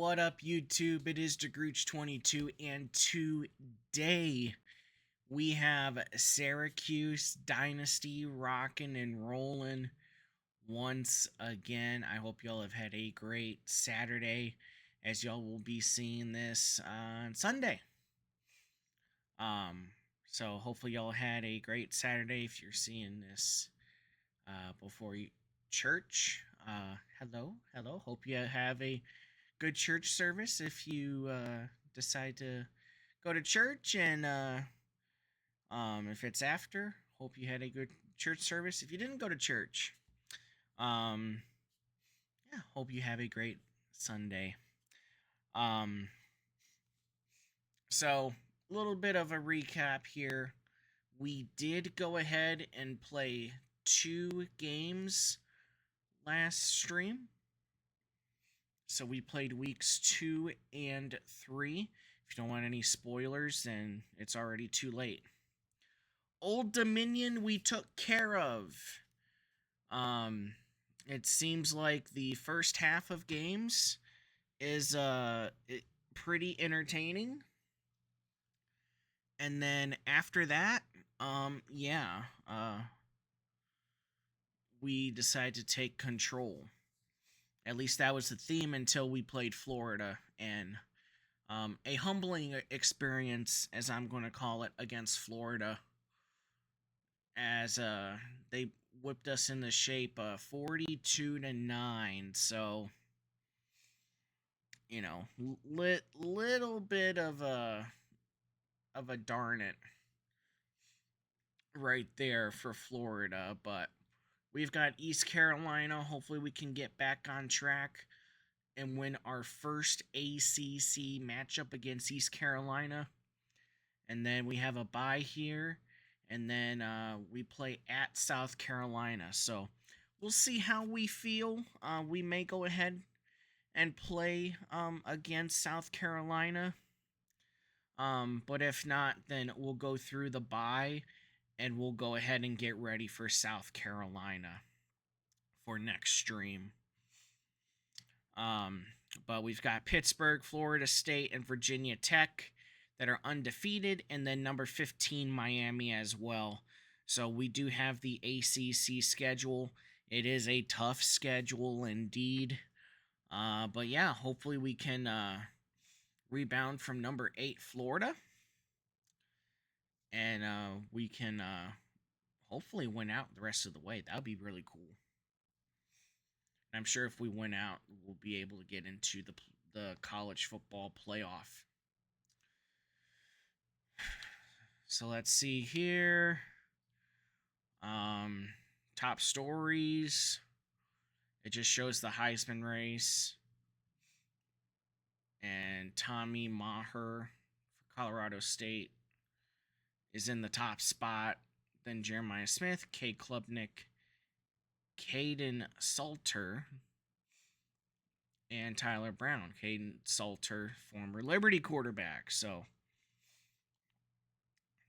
What up, YouTube? It is DeGrooch22, and today we have Syracuse Dynasty rocking and rolling once again. I hope y'all have had a great Saturday, as y'all will be seeing this on Sunday. So hopefully y'all had a great Saturday if you're seeing this before church. Hello. Hope you have a good church service if you decide to go to church, and if it's after, hope you had a good church service. If you didn't go to church, yeah, hope you have a great Sunday. So a little bit of a recap here. We did go ahead and play 2 games last stream. So we played weeks 2 and 3. If you don't want any spoilers, then it's already too late. Old Dominion we took care of. It seems like the first half of games is pretty entertaining. And then after that, we decided to take control. At least that was the theme until we played Florida, and a humbling experience, as I'm going to call it, against Florida, as they whipped us in the shape 42-9. So, you know, little bit of a darn it right there for Florida, but we've got East Carolina. Hopefully we can get back on track and win our first ACC matchup against East Carolina. And then we have a bye here, and then we play at South Carolina. So we'll see how we feel. We may go ahead and play against South Carolina. But if not, then we'll go through the bye, and we'll go ahead and get ready for South Carolina for next stream. But we've got Pittsburgh, Florida State, and Virginia Tech that are undefeated, and then number 15, Miami, as well. So we do have the ACC schedule. It is a tough schedule indeed. But yeah, hopefully we can rebound from number 8, Florida. And we can hopefully win out the rest of the way. That would be really cool. I'm sure if we win out, we'll be able to get into the college football playoff. So let's see here. Top stories. It just shows the Heisman race. And Tommy Maher for Colorado State is in the top spot. Then Jeremiah Smith, Cade Klubnik, Caden Salter, and Tyler Brown. Caden Salter, former Liberty quarterback. So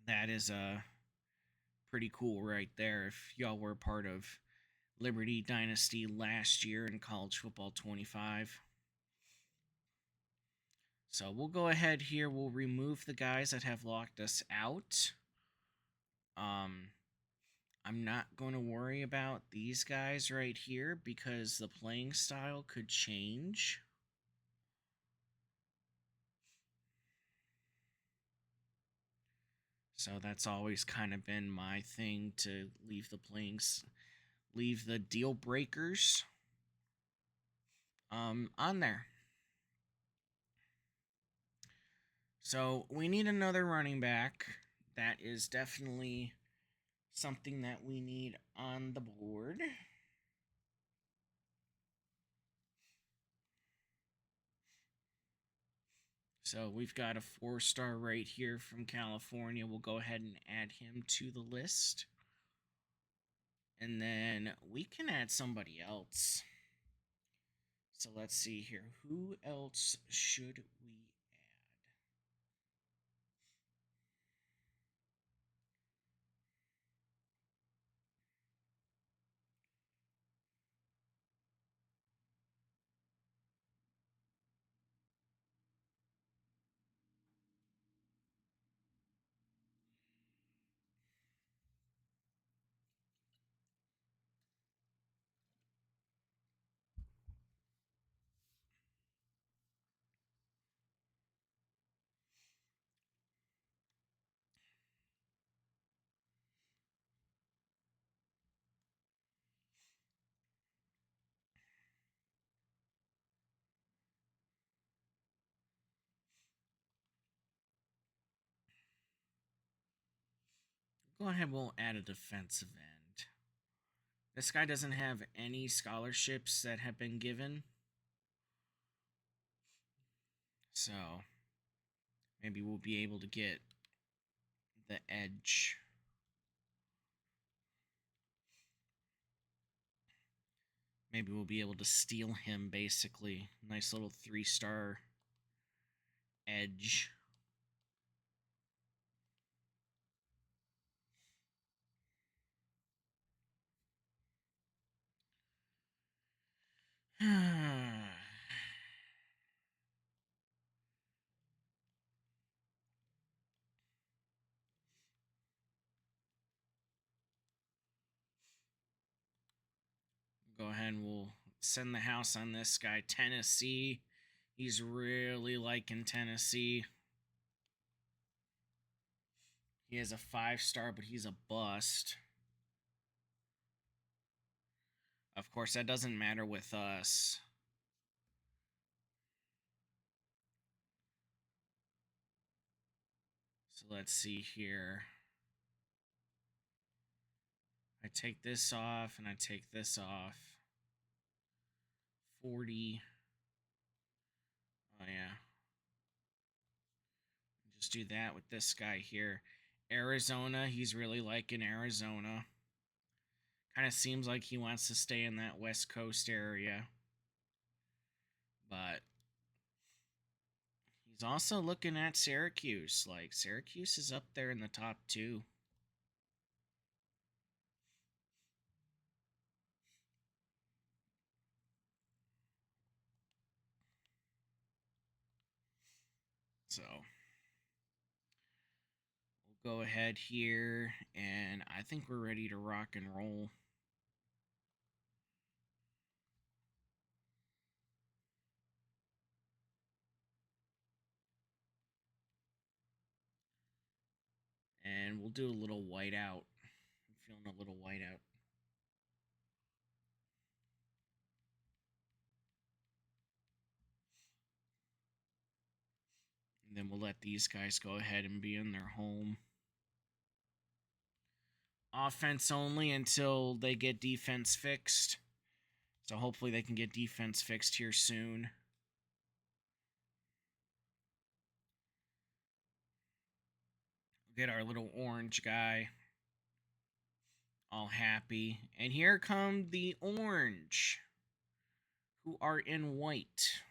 that is pretty cool right there. If y'all were part of Liberty Dynasty last year in College Football 25. So we'll go ahead here. We'll remove the guys that have locked us out. I'm not going to worry about these guys right here because the playing style could change. So that's always kind of been my thing, to leave the deal breakers on there. So we need another running back. That is definitely something that we need on the board. So we've got a 4-star right here from California. We'll go ahead and add him to the list. And then we can add somebody else. So let's see here. Who else should we add? Go ahead, we'll add a defensive end. This guy doesn't have any scholarships that have been given. So, maybe we'll be able to get the edge. Maybe we'll be able to steal him, basically. Nice little 3-star edge. Go ahead and we'll send the house on this guy. Tennessee. He's really liking Tennessee. He has a 5-star, but he's a bust. Of course, that doesn't matter with us. So let's see here. I take this off and I take this off. 40. Oh, yeah. Just do that with this guy here. Arizona, he's really liking Arizona. Kind of seems like he wants to stay in that West Coast area. But he's also looking at Syracuse. Like, Syracuse is up there in the top 2. So, we'll go ahead here, and I think we're ready to rock and roll. And we'll do a little whiteout. I'm feeling a little whiteout. And then we'll let these guys go ahead and be in their home. Offense only until they get defense fixed. So hopefully they can get defense fixed here soon. Get our little orange guy all happy. And here come the orange, who are in white.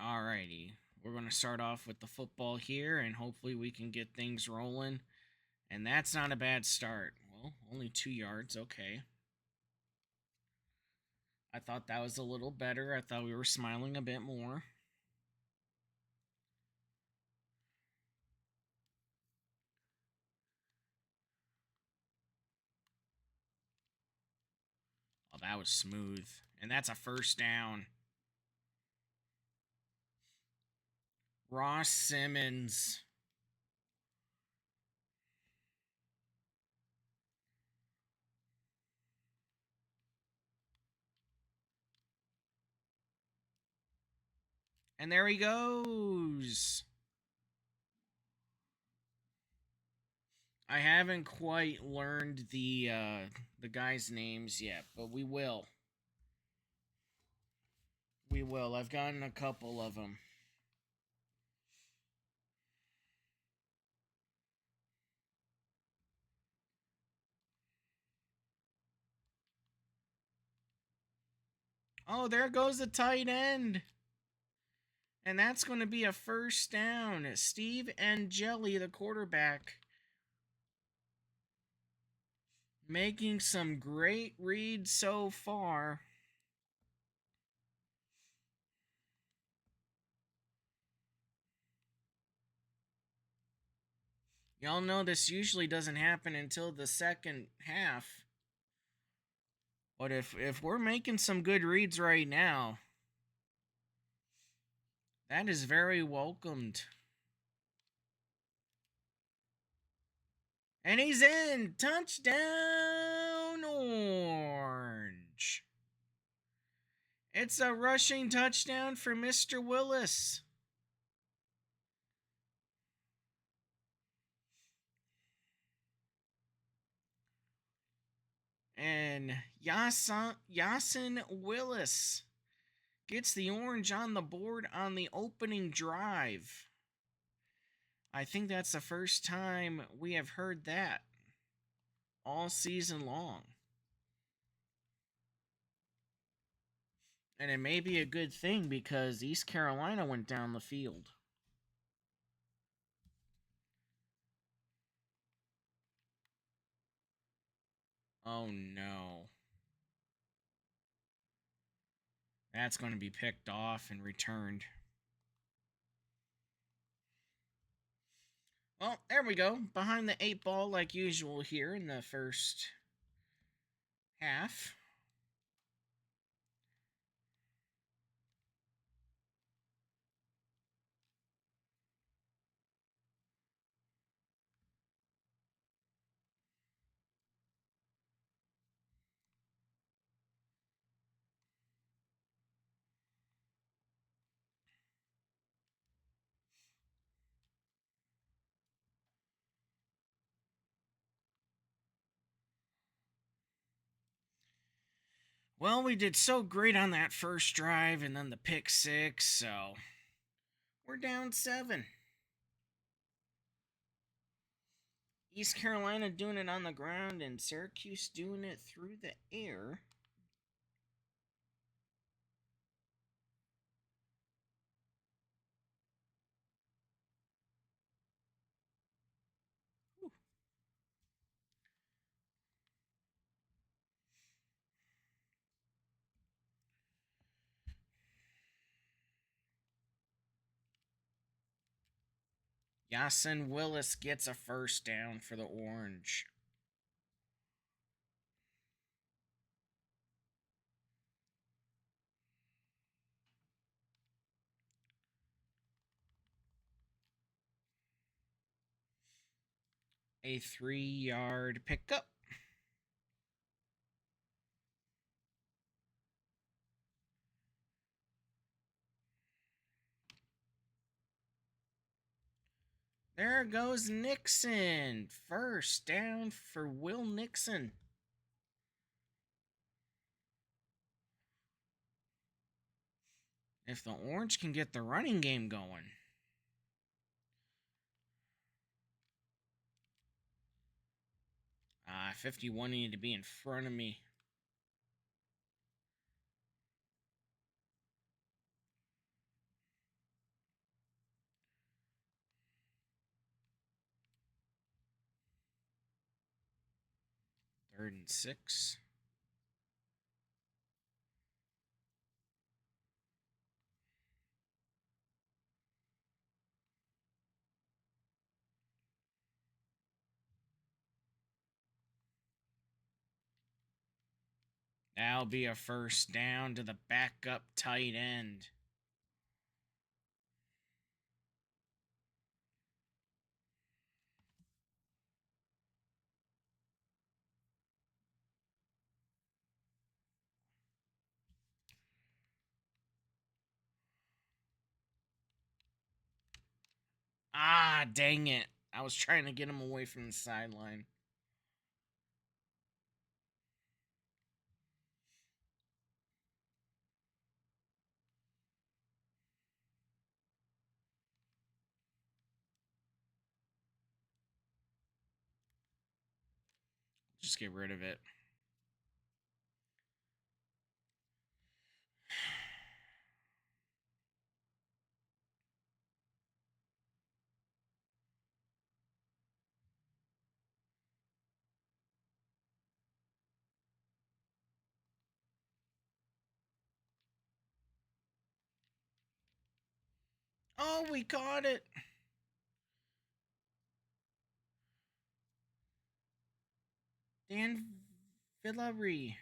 Alrighty, we're going to start off with the football here, and hopefully we can get things rolling. And that's not a bad start. Well, only 2 yards, okay. I thought that was a little better. I thought we were smiling a bit more. Oh, that was smooth. And that's a first down. Ross Simmons. And there he goes. I haven't quite learned the guys' names yet, but we will. We will. I've gotten a couple of them. Oh, there goes the tight end. And that's going to be a first down. Steve Angeli, the quarterback, making some great reads so far. Y'all know this usually doesn't happen until the second half. But if we're making some good reads right now, That is very welcomed. And he's in! Touchdown, Orange! It's a rushing touchdown for Mr. Willis. And Yasin Willis gets the Orange on the board on the opening drive. I think that's the first time we have heard that all season long. And it may be a good thing because East Carolina went down the field. Oh no. That's going to be picked off and returned. Well, there we go. Behind the 8 ball like usual here in the first half. Well, we did so great on that first drive and then the pick 6, so we're down 7. East Carolina doing it on the ground and Syracuse doing it through the air. Yasin Willis gets a first down for the Orange. A 3-yard pickup. There goes Nixon. First down for Will Nixon. If the Orange can get the running game going. 51 needed to be in front of me. Third and 6. That'll be a first down to the backup tight end. Ah, dang it. I was trying to get him away from the sideline. Just get rid of it. Oh, we caught it. Dan Villari.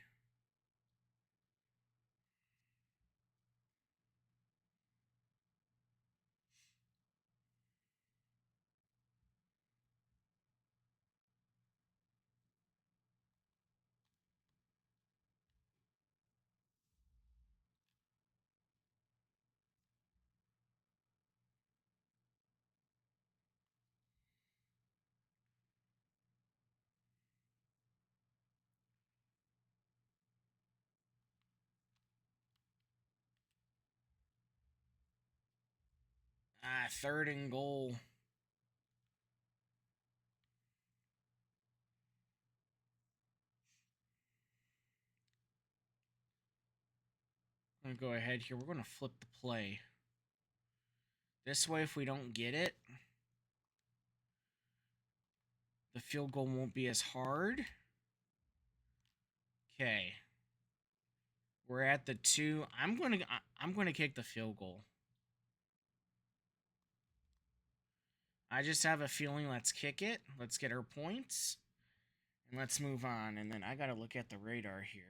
Third and goal. I'm going to go ahead here. We're going to flip the play. This way, if we don't get it, the field goal won't be as hard. Okay. We're at the 2. I'm going to kick the field goal. I just have a feeling let's kick it. Let's get our points. And let's move on. And then I got to look at the radar here.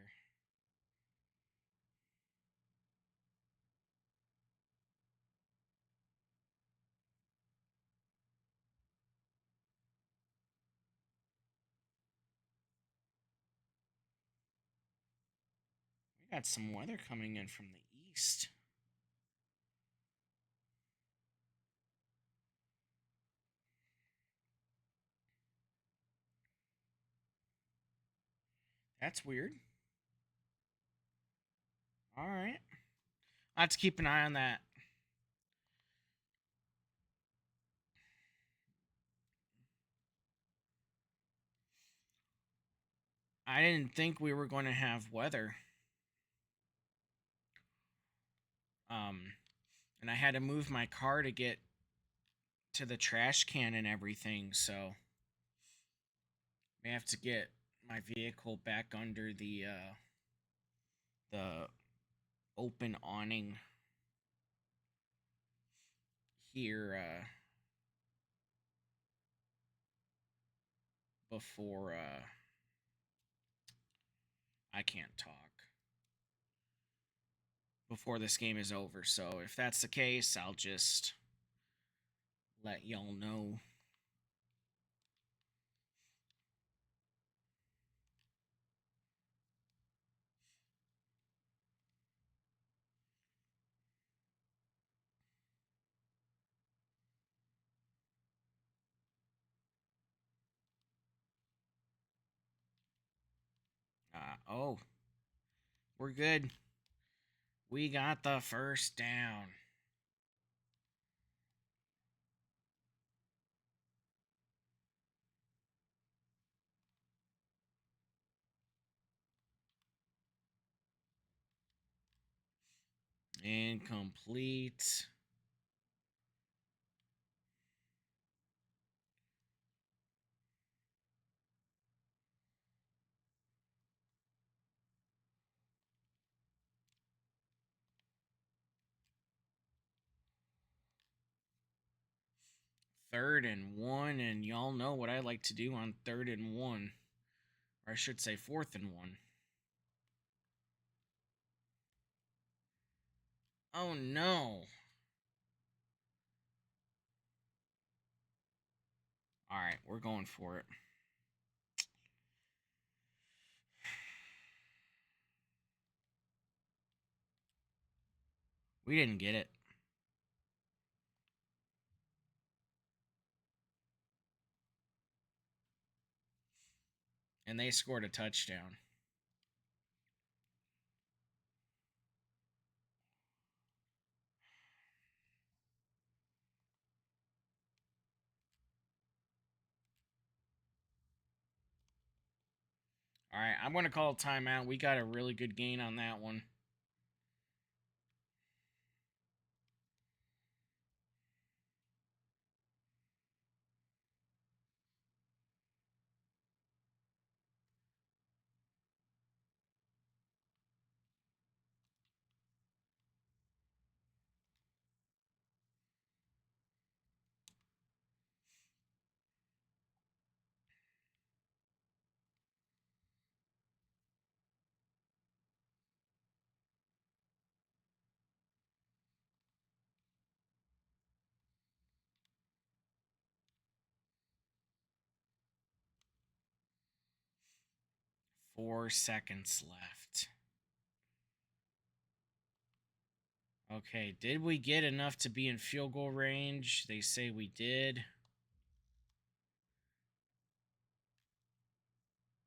We got some weather coming in from the east. That's weird. All right. I'll have to keep an eye on that. I didn't think we were going to have weather. And I had to move my car to get to the trash can and everything, so I have to get my vehicle back under the open awning here before I can't talk before this game is over. So if that's the case, I'll just let y'all know. Oh, we're good. We got the first down. Incomplete. Third and 1, and y'all know what I like to do on 3rd and 1. Or I should say 4th and 1. Oh no. Alright, we're going for it. We didn't get it. And they scored a touchdown. All right, I'm going to call timeout. We got a really good gain on that one. Four seconds left. Okay, did we get enough to be in field goal range? They say we did.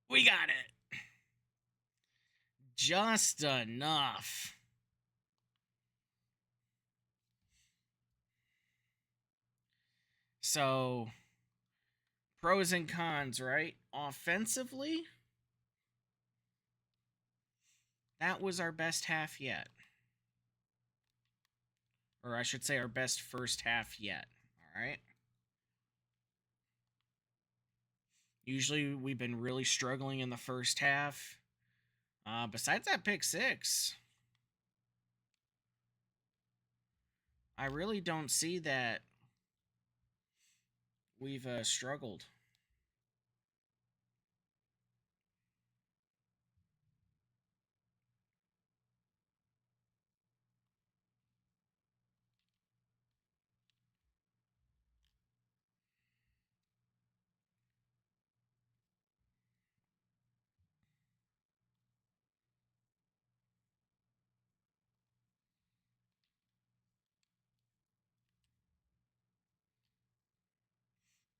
We got it. Just enough. So, pros and cons, right? Offensively, that was our best half yet. Or I should say, our best first half yet. All right. Usually, we've been really struggling in the first half. Besides that pick six, I really don't see that we've struggled.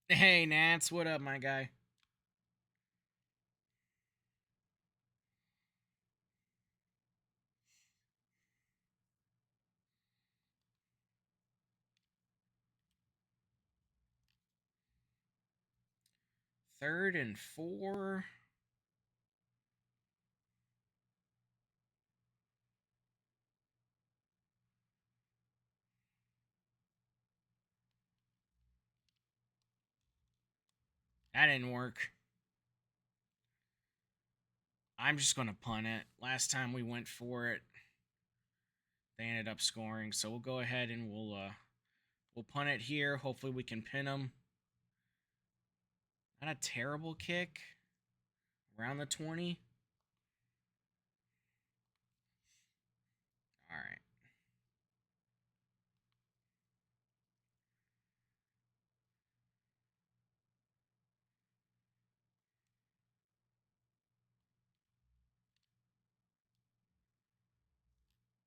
Hey, Nance, what up, my guy? Third and 4. That didn't work. I'm just going to punt it. Last time we went for it, they ended up scoring. So we'll go ahead and we'll punt it here. Hopefully we can pin them. Not a terrible kick. Around the 20. All right.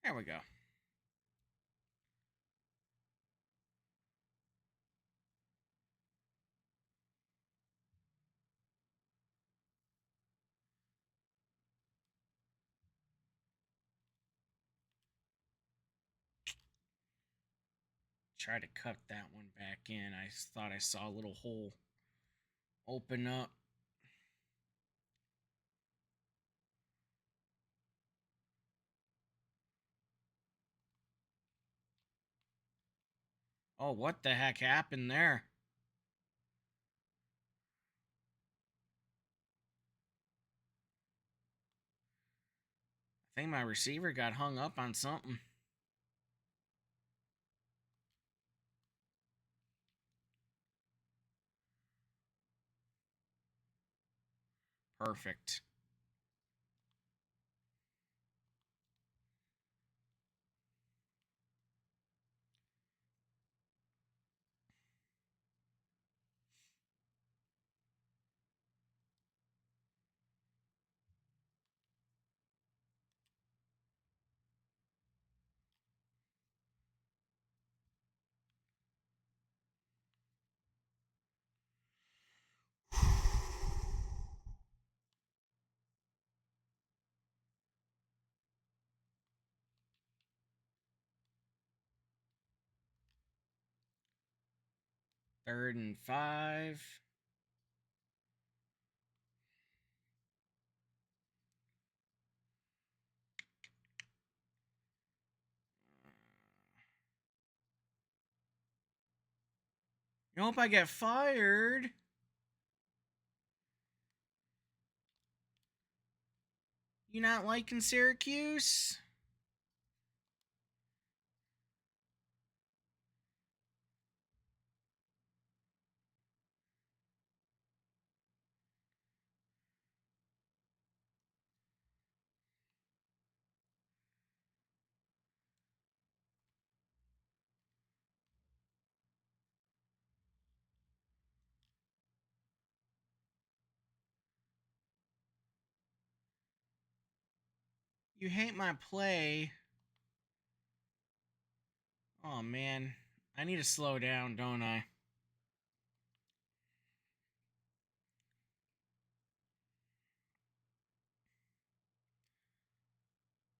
There we go. Try to cut that one back in. I thought I saw a little hole open up. Oh, what the heck happened there? I think my receiver got hung up on something. Perfect. Third and 5. You hope I get fired. You not liking Syracuse? You hate my play. Oh, man. I need to slow down, don't I?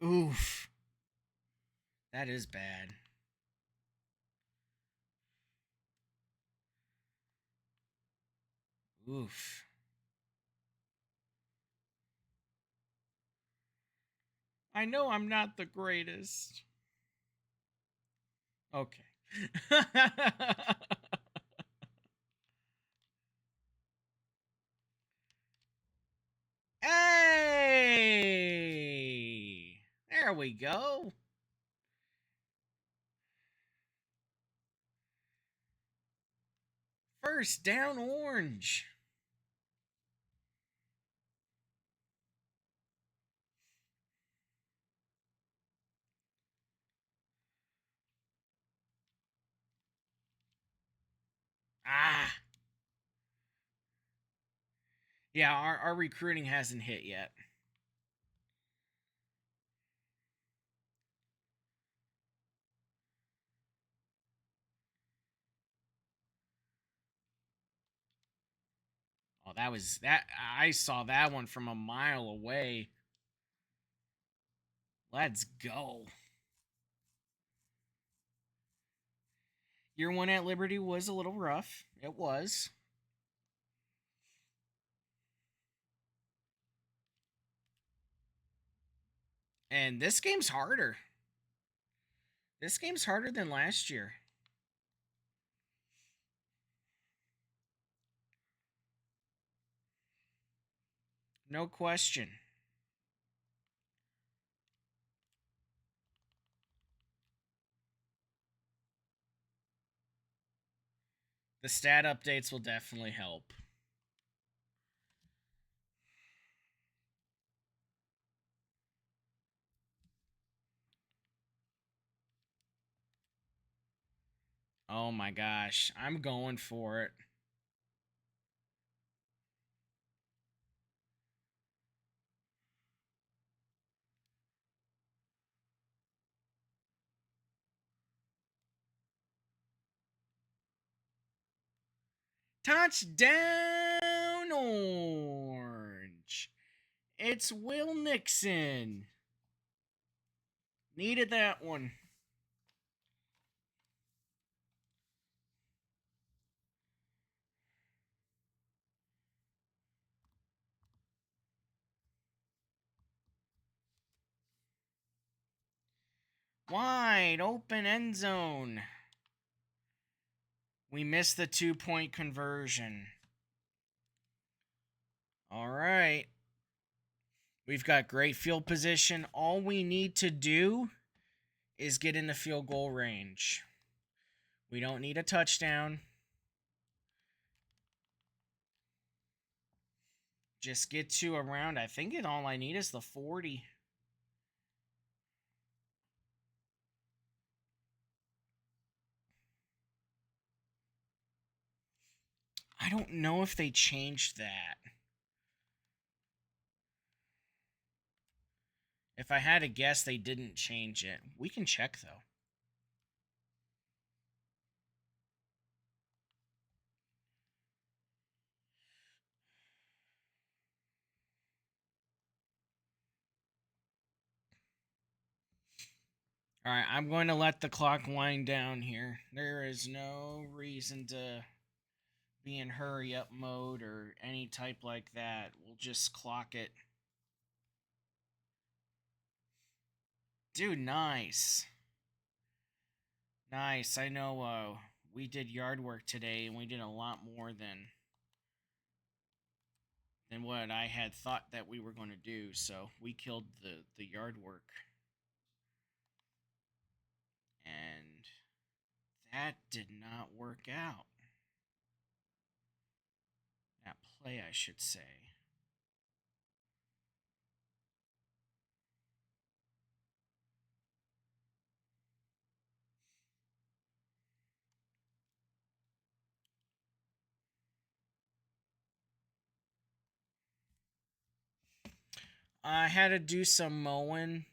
Oof. That is bad. Oof. I know I'm not the greatest. Okay. Hey! There we go. First down orange. Ah. Yeah, our recruiting hasn't hit yet. Oh, that was that. I saw that one from a mile away. Let's go. Year one at Liberty was a little rough. It was. And this game's harder. This game's harder than last year. No question. The stat updates will definitely help. Oh my gosh. I'm going for it. Touchdown orange. It's Will Nixon. Needed that one. Wide open end zone. We missed the 2-point conversion. All right. We've got great field position. All we need to do is get in the field goal range. We don't need a touchdown. Just get to around, I think all I need is the 40. I don't know if they changed that. If I had to guess, they didn't change it. We can check, though. All right, I'm going to let the clock wind down here. There is no reason to be in hurry up mode or any type like that. We'll just clock it. Dude, nice. Nice. I know we did yard work today and we did a lot more than what I had thought that we were going to do. So we killed the yard work. And that did not work out. That play, I should say. I had to do some mowing.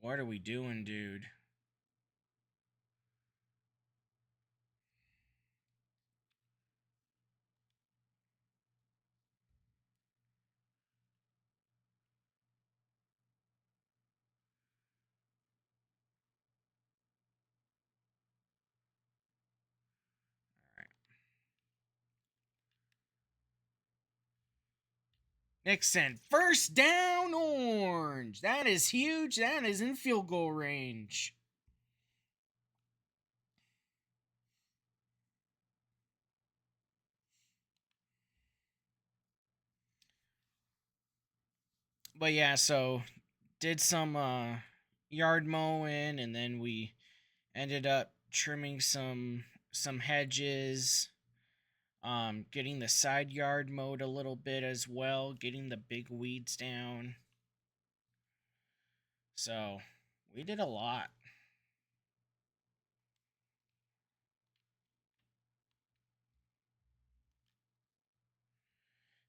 What are we doing, dude? Nixon, first down, Orange. That is huge. That is in field goal range. But yeah, so did some yard mowing, and then we ended up trimming some hedges, getting the side yard mowed a little bit as well, getting the big weeds down. So we did a lot.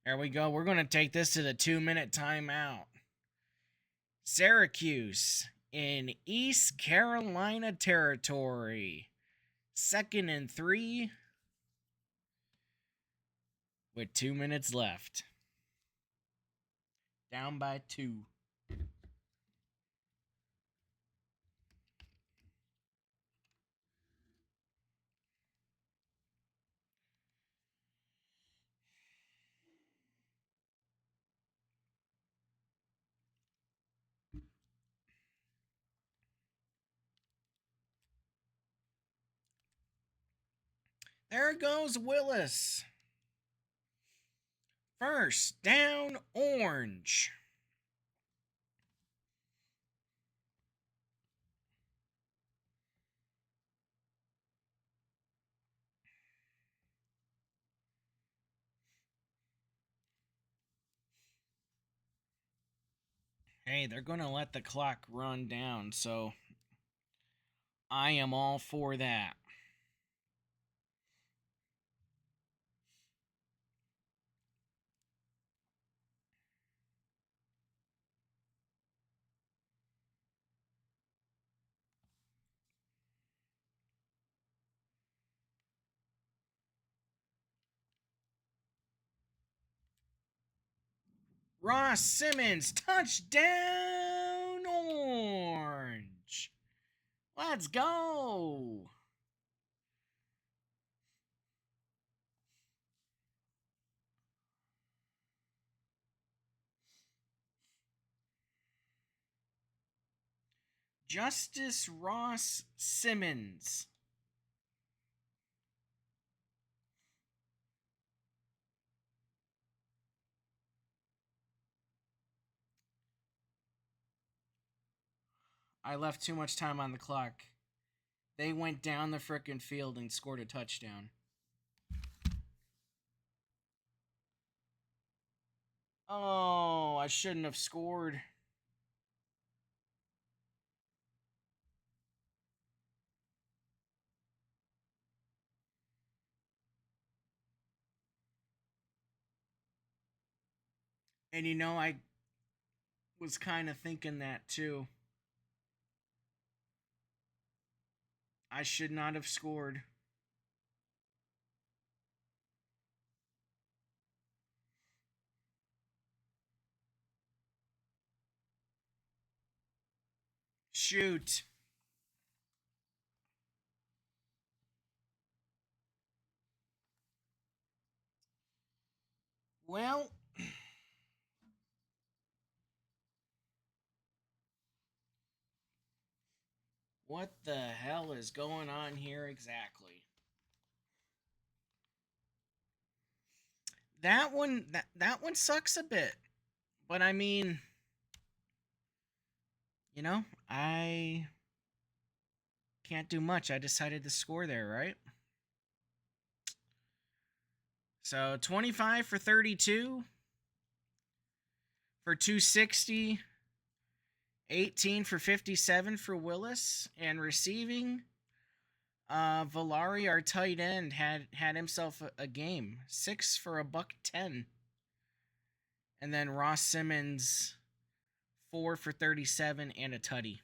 There we go. We're going to take this to the 2-minute timeout. Syracuse in East Carolina territory. 2nd and 3 with 2 minutes left. Down by 2. There goes Willis. First down, Orange. Hey, they're going to let the clock run down, so I am all for that. Ross Simmons, touchdown, Orange. Let's go. Justice Ross Simmons. I left too much time on the clock. They went down the frickin' field and scored a touchdown. Oh, I shouldn't have scored. And you know, I was kind of thinking that too. I should not have scored. Shoot. Well, what the hell is going on here exactly? That one sucks a bit. But I mean, you know, I can't do much. I decided to score there, right? So 25 for 32 for 260, 18 for 57 for Willis, and receiving. Valari, our tight end, had himself a game, 6 for $110, and then Ross Simmons, 4 for 37 and a tutty.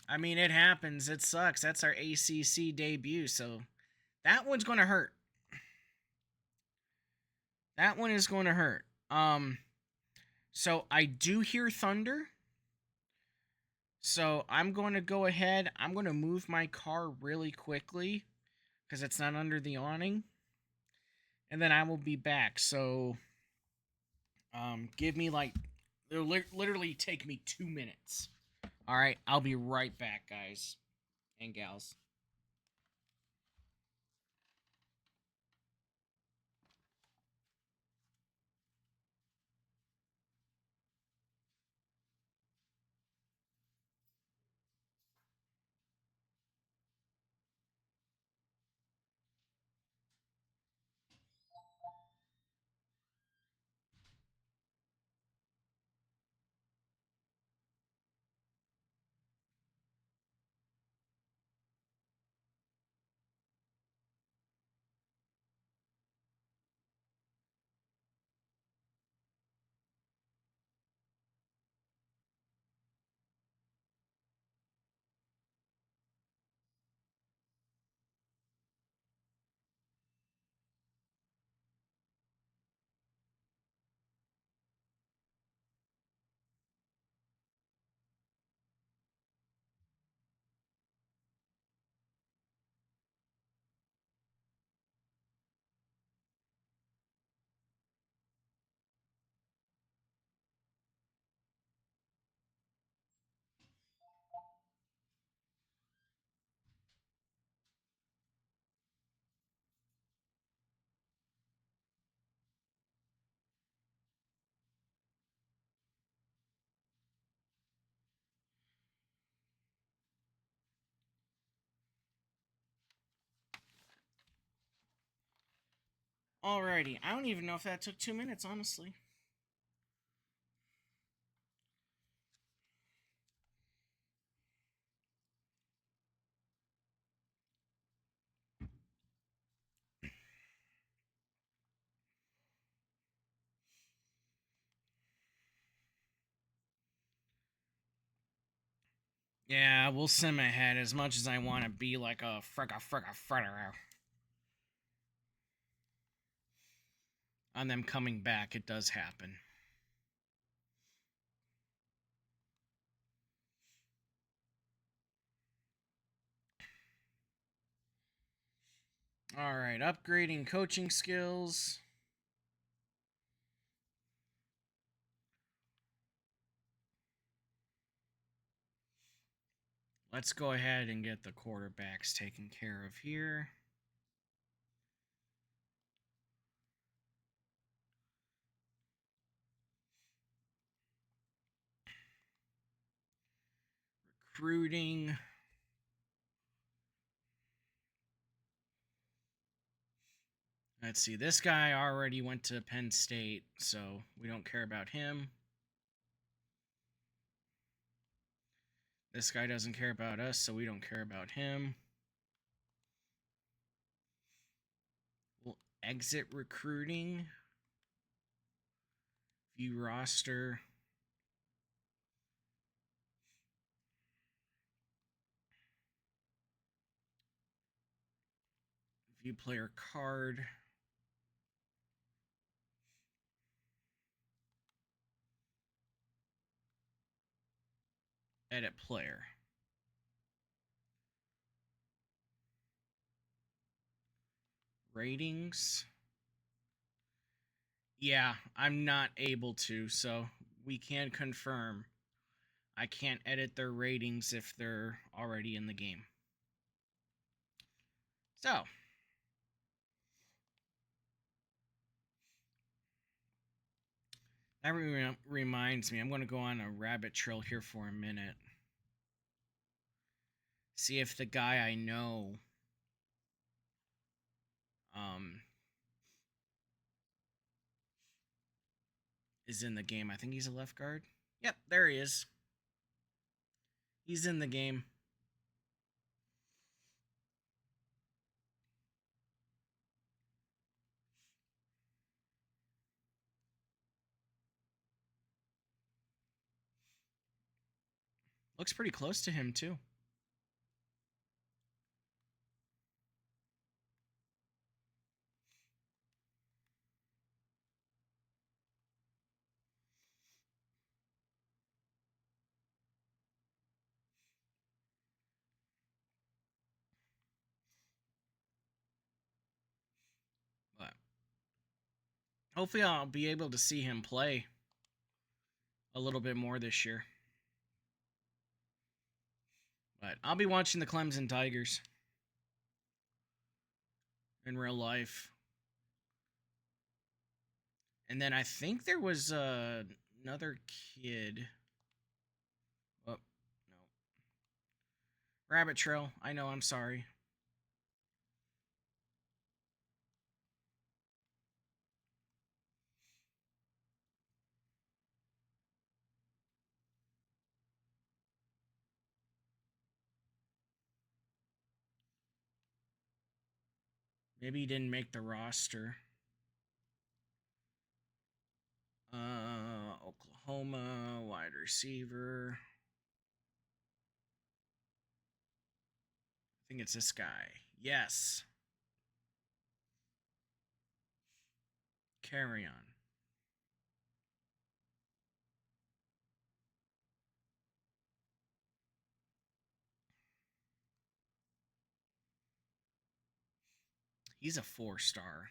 I mean, it happens. It sucks. That's our ACC debut, so that one's going to hurt. That one is going to hurt. So I do hear thunder. So I'm going to go ahead. I'm going to move my car really quickly because it's not under the awning. and then I will be back. So, give me like it'll literally take me 2 minutes. All right, I'll be right back, guys and gals. Alrighty, I don't even know if that took 2 minutes, honestly. Yeah, we'll sim ahead as much as I want to be like a fricka on them coming back. It does happen. All right, upgrading coaching skills. Let's go ahead and get the quarterbacks taken care of here. Recruiting. Let's see. This guy already went to Penn State, so we don't care about him. This guy doesn't care about us, so we don't care about him. We'll exit recruiting. View roster. View player card. Edit player. Ratings. Yeah, I'm not able to, so we can confirm. I can't edit their ratings if they're already in the game. So, that reminds me, I'm going to go on a rabbit trail here for a minute. See if the guy I know is in the game. I think he's a left guard. Yep, there he is. He's in the game. Looks pretty close to him, too. But Hopefully, I'll be able to see him play a little bit more this year. But I'll be watching the Clemson Tigers in real life. And then I think there was another kid. Oh, no. Rabbit Trail. I know, I'm sorry. Maybe he didn't make the roster. Oklahoma, wide receiver. I think it's this guy. Yes. Carry on. He's a 4-star.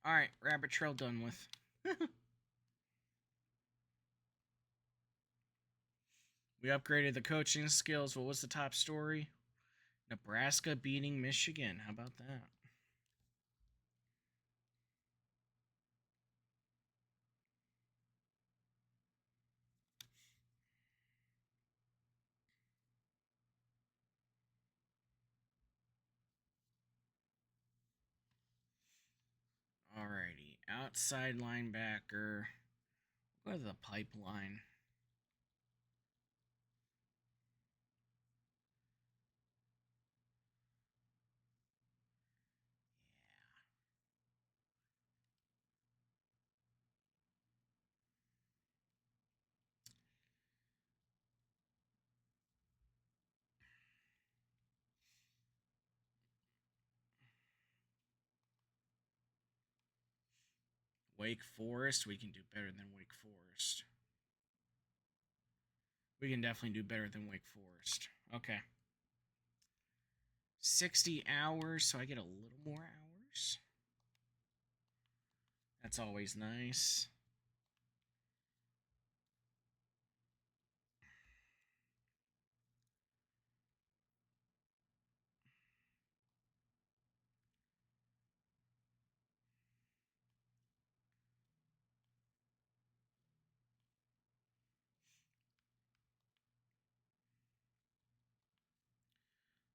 All right, Rabbit Trail done with. We upgraded the coaching skills. What was the top story? Nebraska beating Michigan. How about that? Alrighty. Outside linebacker. Go to the pipeline. Wake Forest. We can do better than Wake Forest. We can definitely do better than Wake Forest. Okay. 60 hours, so I get a little more hours. That's always nice.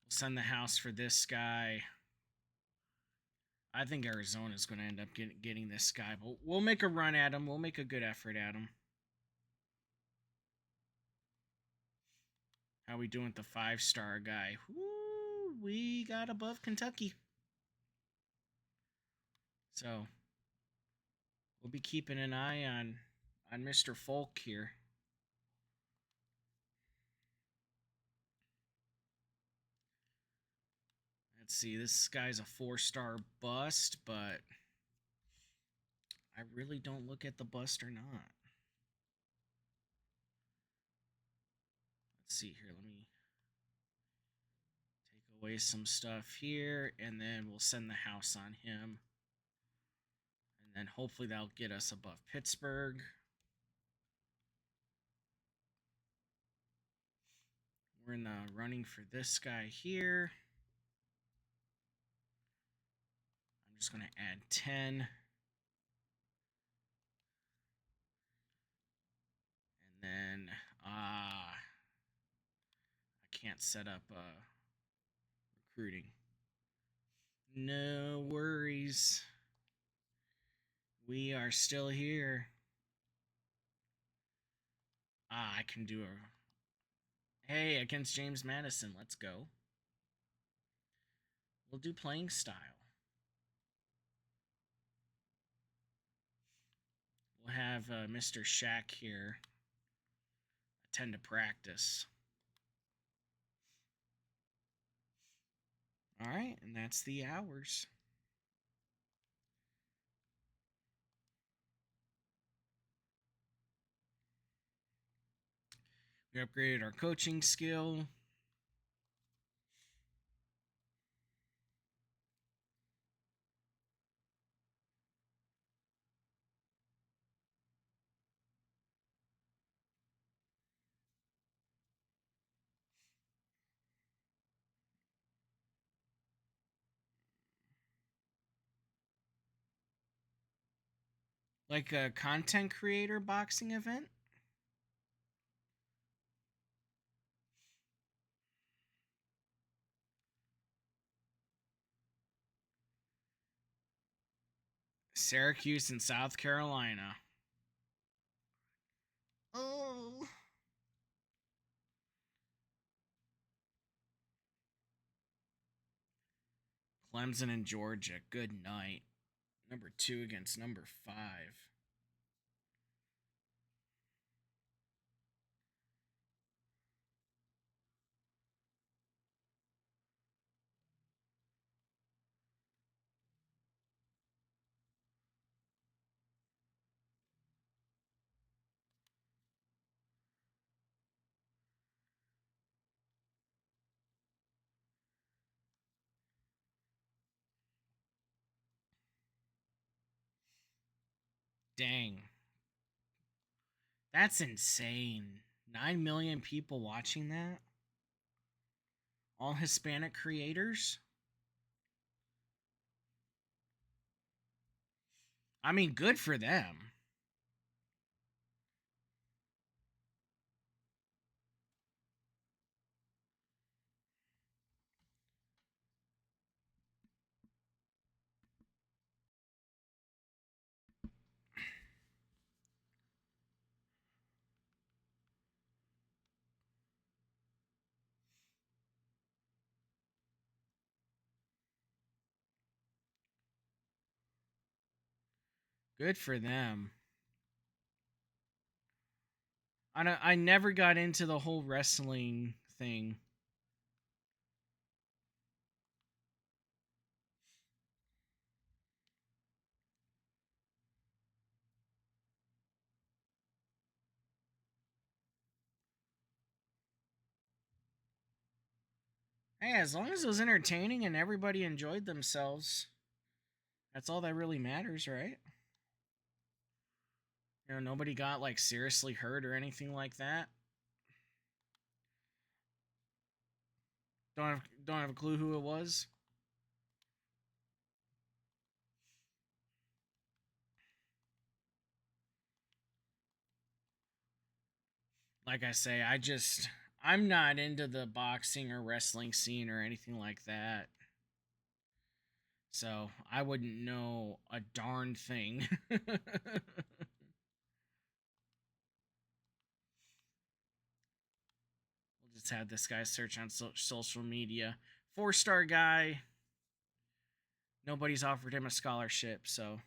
We'll send the house for this guy. I think Arizona's going to end up getting this guy, but we'll make a run at him. We'll make a good effort at him. How we doing with the 5-star guy? Woo, we got above Kentucky. So we'll be keeping an eye on Mr. Folk here. Let's see, this guy's a 4-star bust, but I really don't look at the bust or not. Let's see here. Let me take away some stuff here, and then we'll send the house on him. And then hopefully that'll get us above Pittsburgh. We're in the running for this guy here. I'm just going to add 10. And then, I can't set up recruiting. No worries. We are still here. I can do a... Hey, against James Madison. Let's go. We'll do playing style. We'll have Mr. Shack here attend to practice. All right, and that's the hours. We upgraded our coaching skill. Like a content creator boxing event. Syracuse and South Carolina. Oh. Clemson and Georgia. Good night. Number 2 against number 5. Dang. That's insane. 9 million people watching that? All Hispanic creators? I mean, good for them. Good for them. I never got into the whole wrestling thing. Hey, as long as it was entertaining and everybody enjoyed themselves, that's all that really matters, right? Nobody got like seriously hurt or anything like that. Don't have a clue who it was. Like I say, I'm not into the boxing or wrestling scene or anything like that. So I wouldn't know a darn thing. We'll just have this guy search on social media. 4-star guy. Nobody's offered him a scholarship, so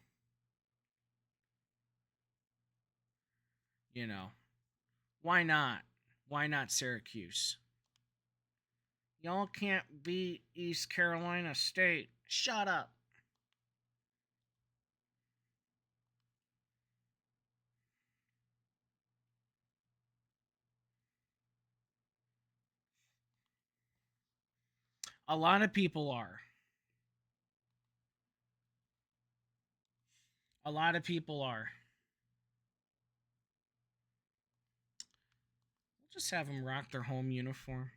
you know, why not? Why not Syracuse? Y'all can't beat East Carolina State. Shut up. A lot of people are. A lot of people are. We'll just have them rock their home uniform.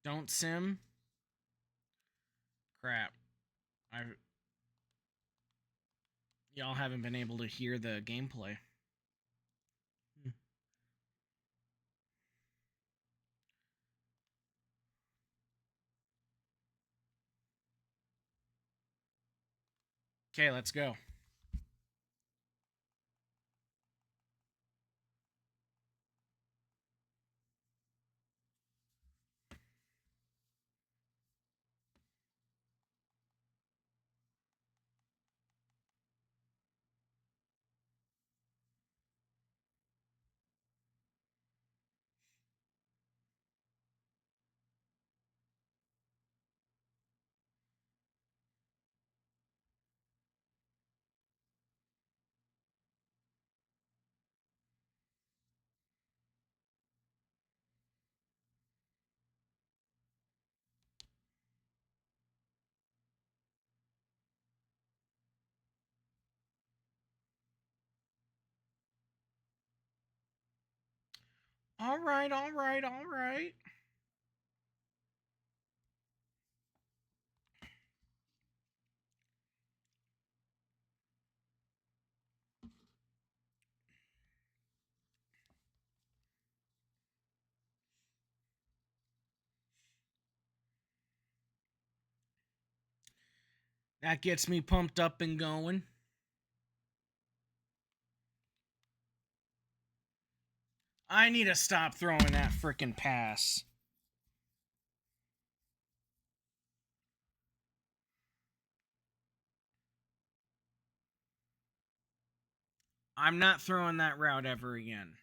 Don't sim. Crap. I Y'all haven't been able to hear the gameplay. Okay, let's go. All right, all right, all right. That gets me pumped up and going. I need to stop throwing that frickin' pass. I'm not throwing that route ever again.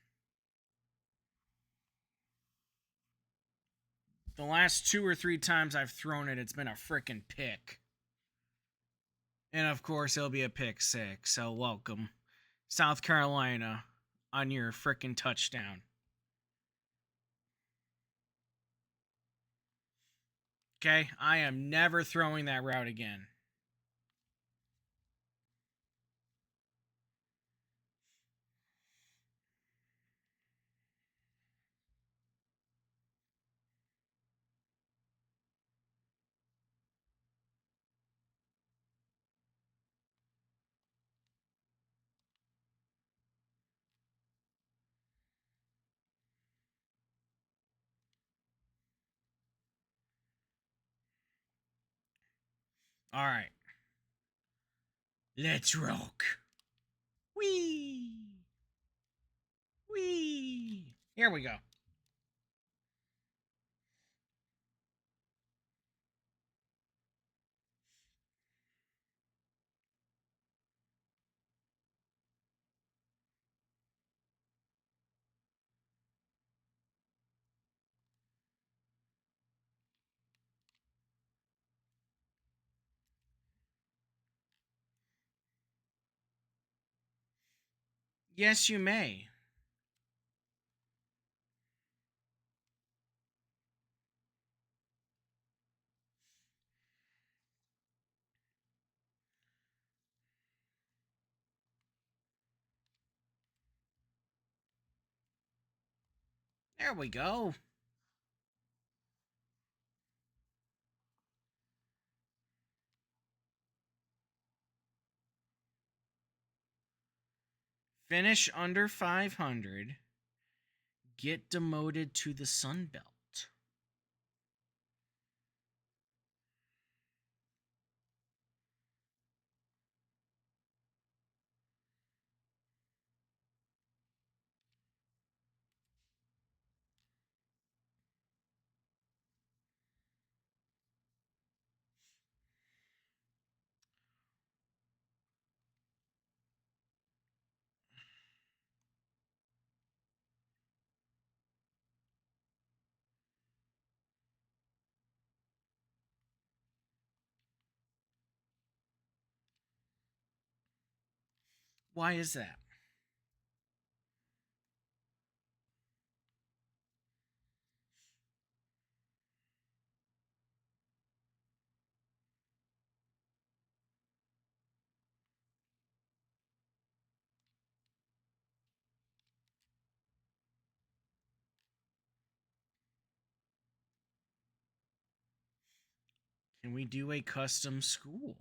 The last 2 or 3 times I've thrown it, it's been a frickin' pick. And of course, it'll be a pick six. So welcome, South Carolina, on your frickin' touchdown. Okay, I am never throwing that route again. All right, let's rock. Wee, wee. Here we go. Yes, you may. There we go. Finish under 500. Get demoted to the Sun Belt. Why is that? Can we do a custom school?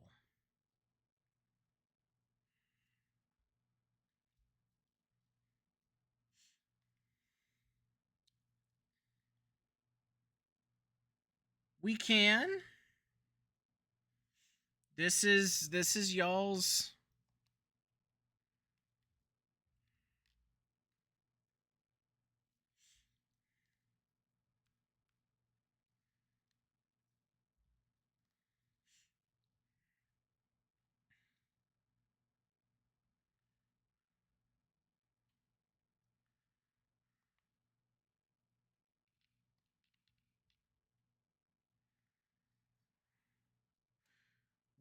We can. This is y'all's.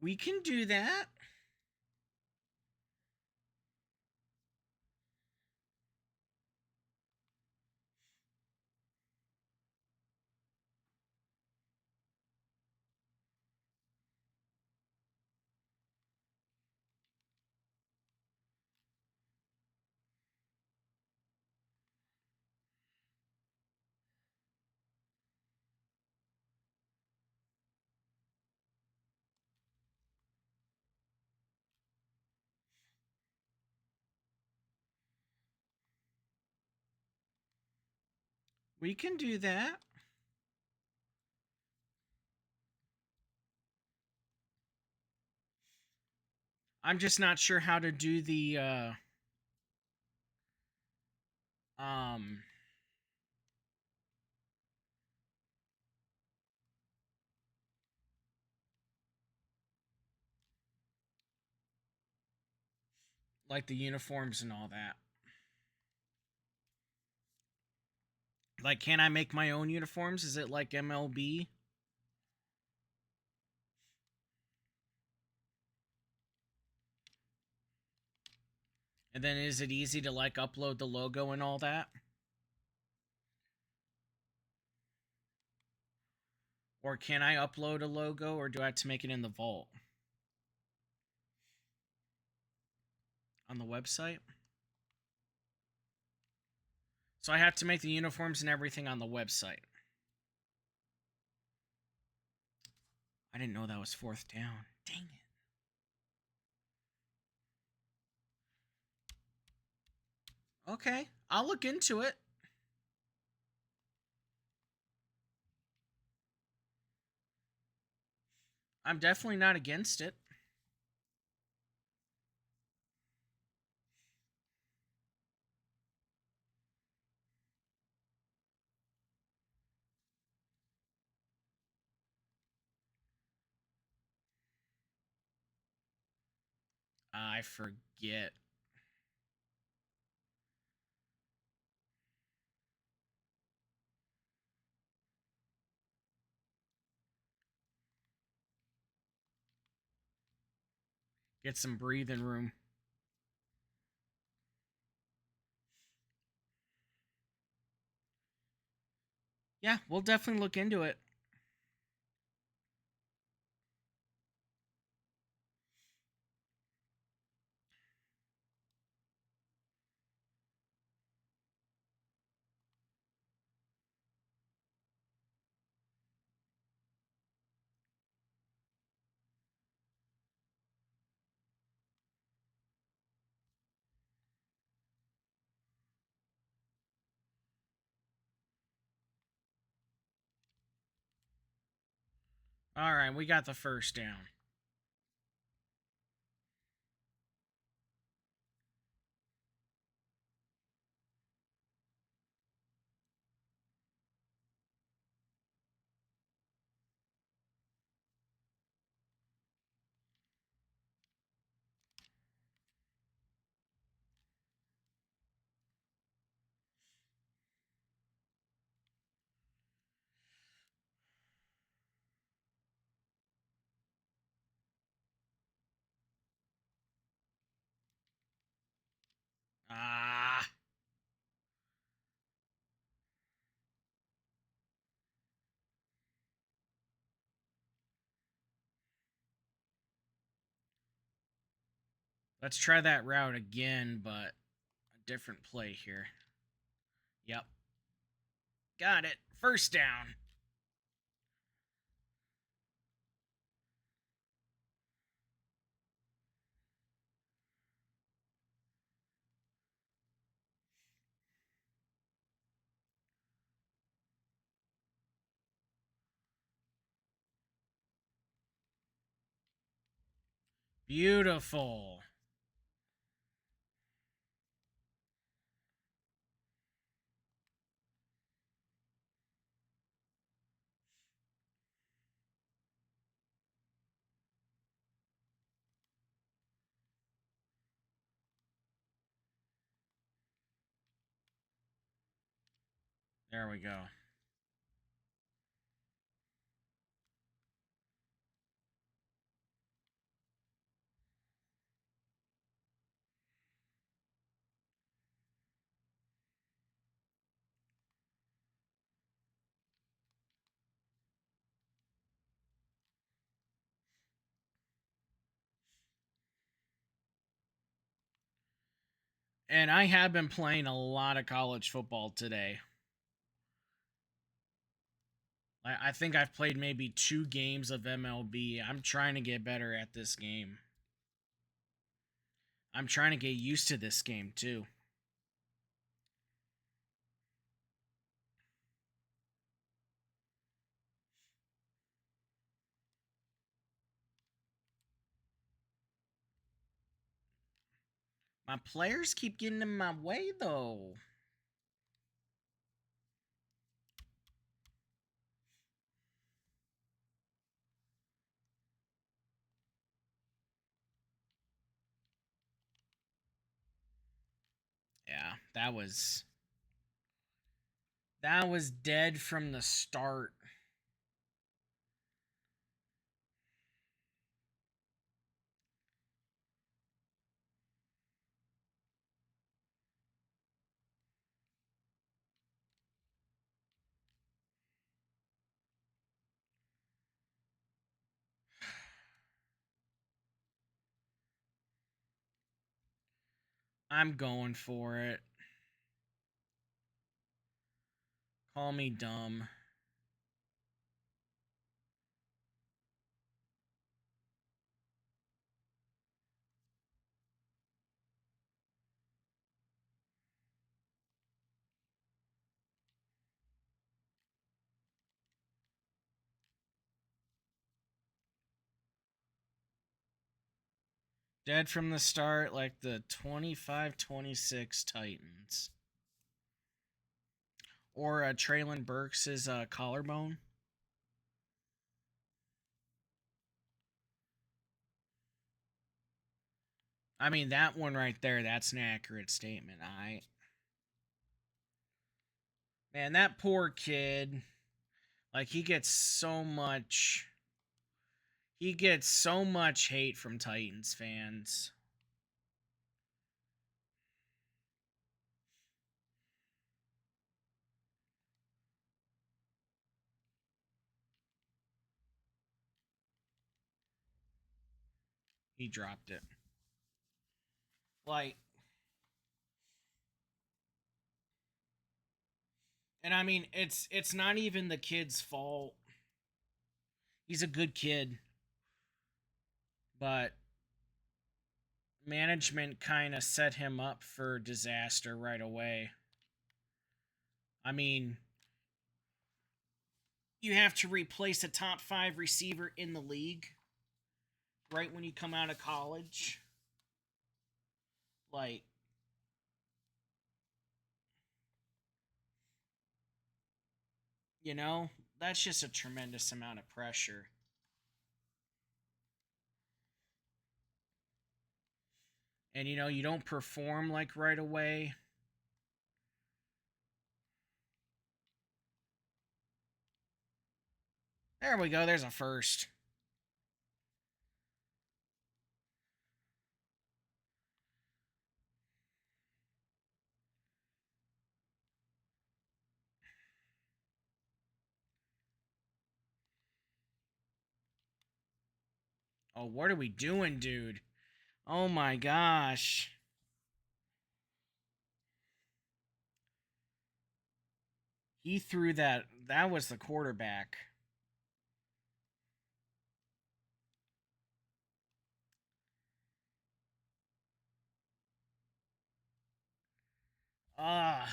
We can do that. We can do that. I'm just not sure how to do the um like the uniforms and all that. Like, can I make my own uniforms? Is it like MLB? And then is it easy to like upload the logo and all that? Or can I upload a logo, or do I have to make it in the vault? On the website? So I have to make the uniforms and everything on the website. I didn't know that was 4th down. Dang it. Okay, I'll look into it. I'm definitely not against it. I forget. Get some breathing room. Yeah, we'll definitely look into it. All right, we got the 1st down. Ah. Let's try that route again, but a different play here. Yep. Got it. 1st down. Beautiful. There we go. And I have been playing a lot of college football today. I think I've played maybe 2 games of MLB. I'm trying to get better at this game. I'm trying to get used to this game too. My players keep getting in my way, though. Yeah, that was dead from the start. I'm going for it. Call me dumb. Dead from the start, like the 25-26 Titans. Or Traylon Burks' collarbone. I mean, that one right there, that's an accurate statement. Man, that poor kid. Like, he gets so much hate from Titans fans. He dropped it. Like, and I mean, it's not even the kid's fault. He's a good kid. But management kind of set him up for disaster right away. I mean, you have to replace a top 5 receiver in the league right when you come out of college. Like, you know, that's just a tremendous amount of pressure. And, you know, you don't perform like right away. There we go. There's a first. Oh, what are we doing, dude? Oh my gosh. He threw that. That was the quarterback. Ah.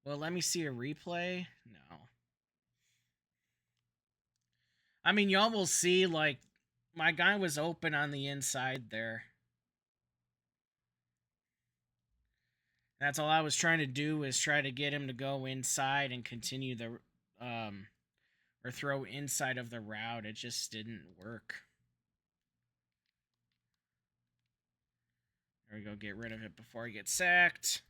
Well, let me see a replay. No. I mean, y'all will see, like, my guy was open on the inside there. That's all I was trying to do, is try to get him to go inside and continue the, or throw inside of the route. It just didn't work. There we go, get rid of it before I get sacked.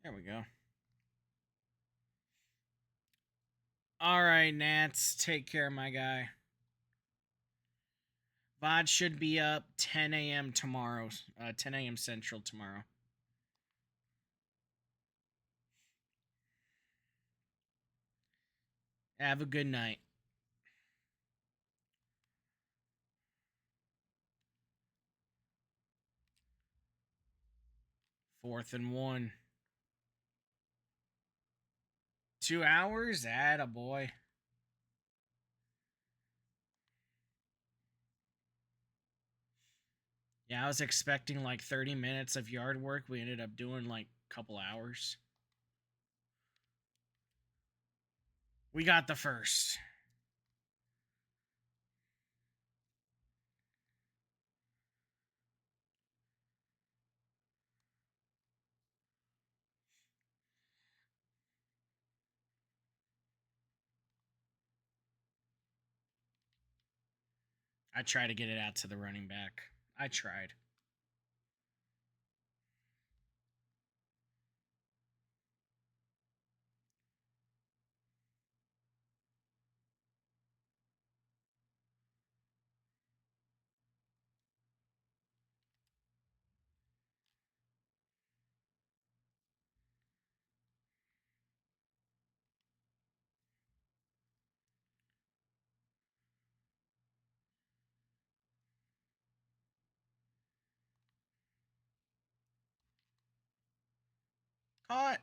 There we go. All right, Nats, take care, my guy. VOD should be up 10 a.m. tomorrow, 10 a.m. Central tomorrow. Have a good night. 4th and 1. 2 hours? Attaboy. Yeah, I was expecting like 30 minutes of yard work. We ended up doing like a couple hours. We got the first. I tried to get it out to the running back. I tried. Caught.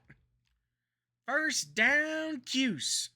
First down, Cuse.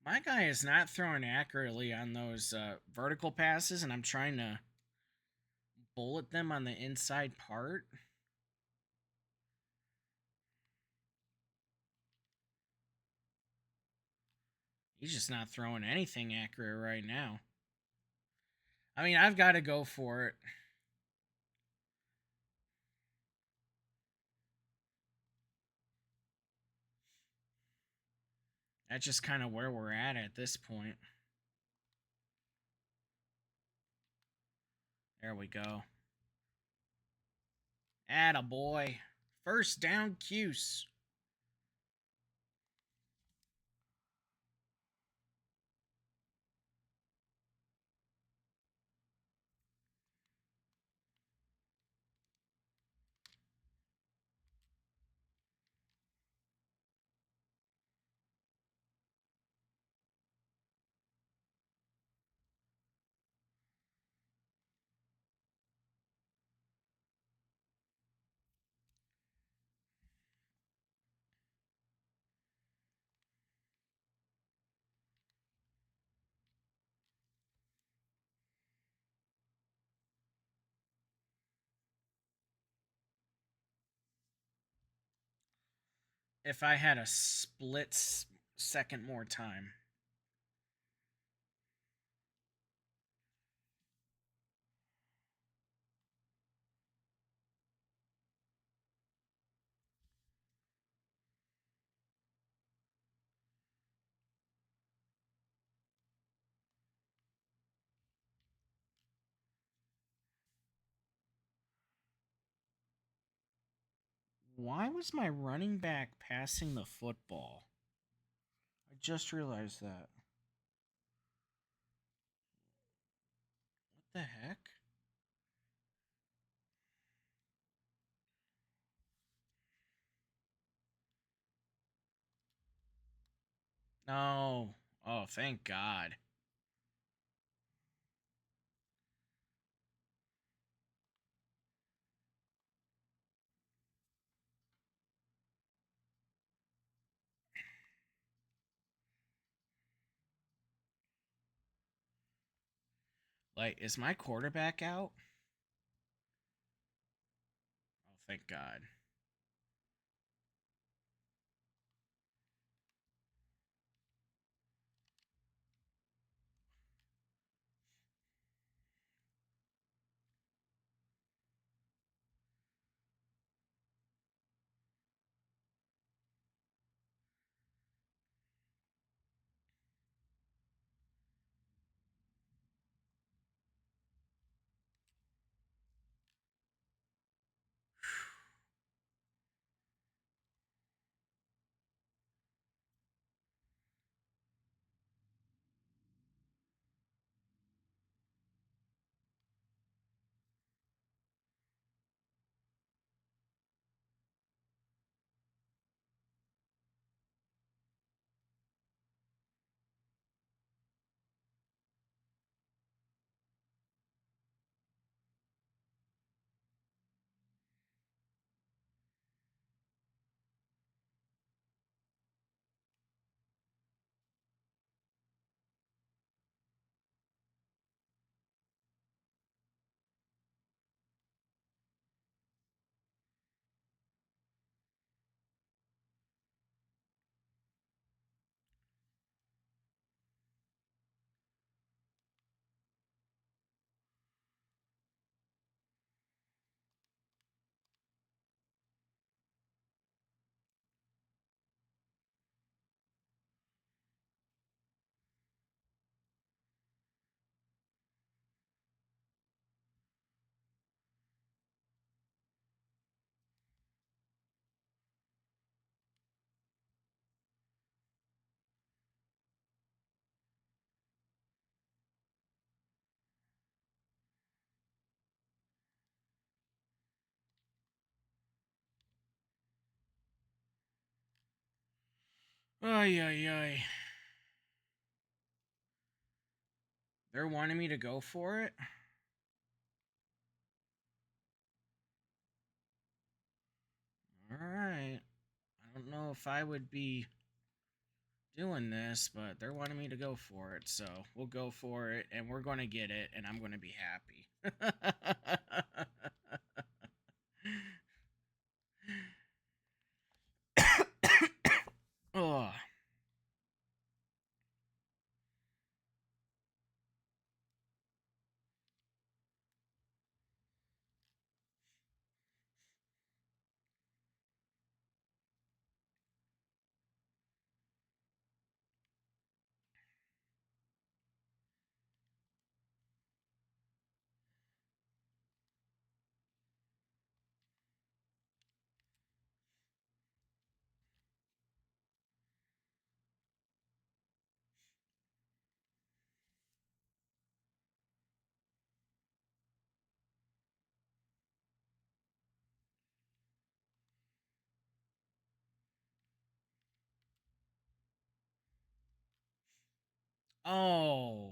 My guy is not throwing accurately on those vertical passes, and I'm trying to bullet them on the inside part. He's just not throwing anything accurate right now. I mean, I've got to go for it. That's just kind of where we're at this point. There we go. Atta boy. First down, Cuse. If I had a split second more time. Why was my running back passing the football? I just realized that. What the heck? No. Oh, thank God. Like, is my quarterback out? Oh, thank God. Ay, ay, ay. They're wanting me to go for it? Alright. I don't know if I would be doing this, but they're wanting me to go for it, so we'll go for it, and we're going to get it, and I'm going to be happy. Oh. Oh.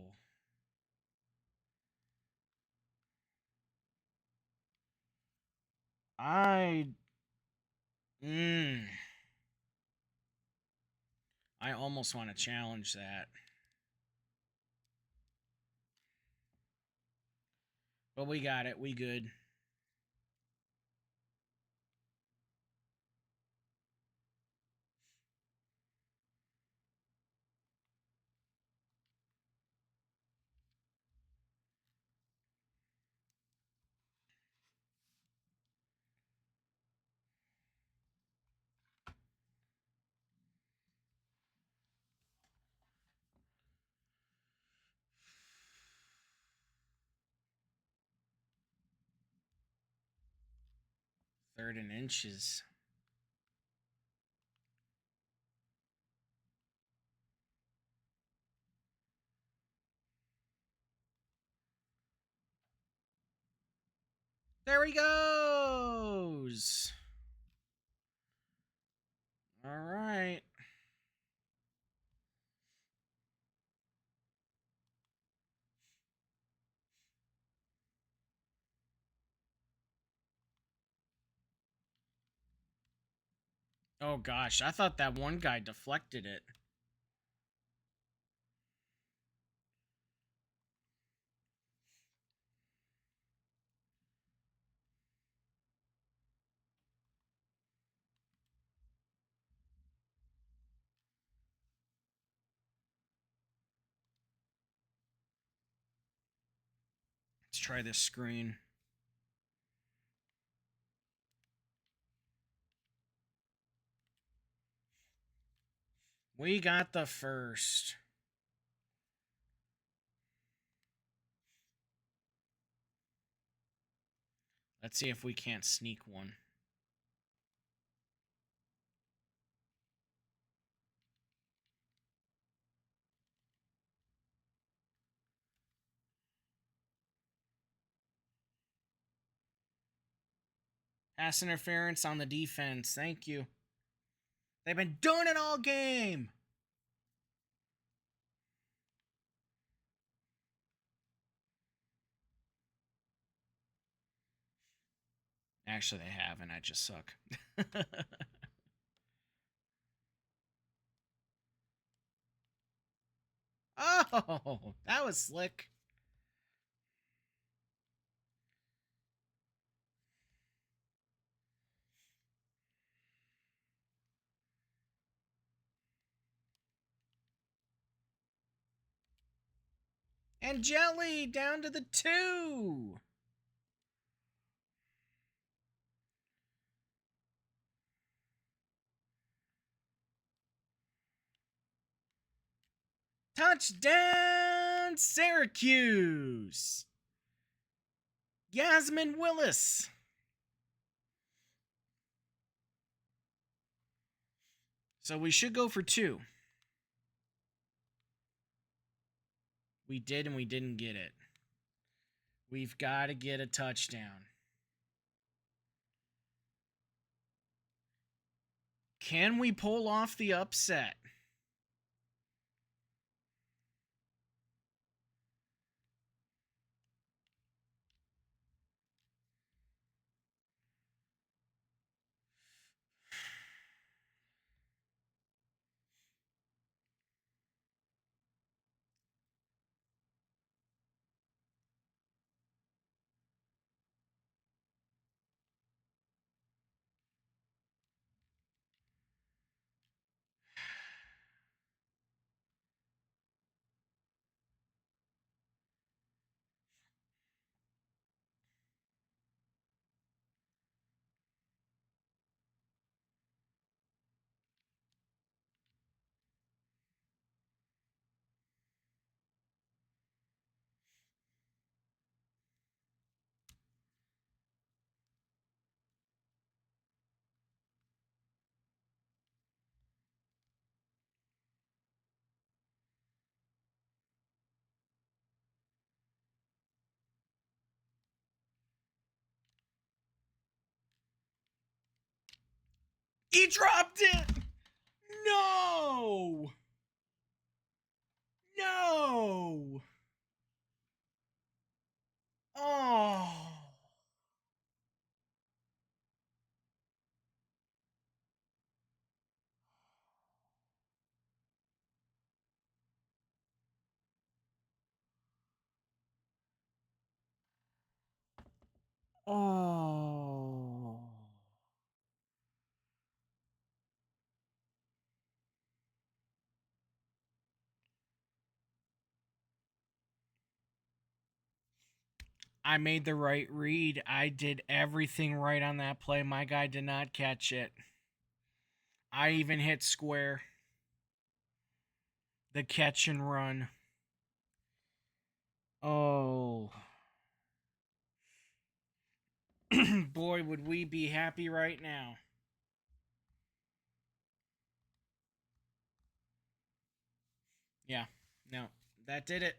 I. Mm. I almost want to challenge that. But we got it. We good. Third and inches. There he goes. All right. Oh gosh, I thought that one guy deflected it. Let's try this screen. We got the first. Let's see if we can't sneak one. Pass interference on the defense. Thank you. They've been doing it all game. Actually, they haven't. I just suck. Oh, that was slick. And Jelly down to the 2. Touchdown, Syracuse. Yasmin Willis. So we should go for 2. We did, and we didn't get it. We've got to get a touchdown. Can we pull off the upset? He dropped it! No! No! Oh! Oh. I made the right read. I did everything right on that play. My guy did not catch it. I even hit square. The catch and run. Oh. Boy, would we be happy right now. Yeah. No. That did it.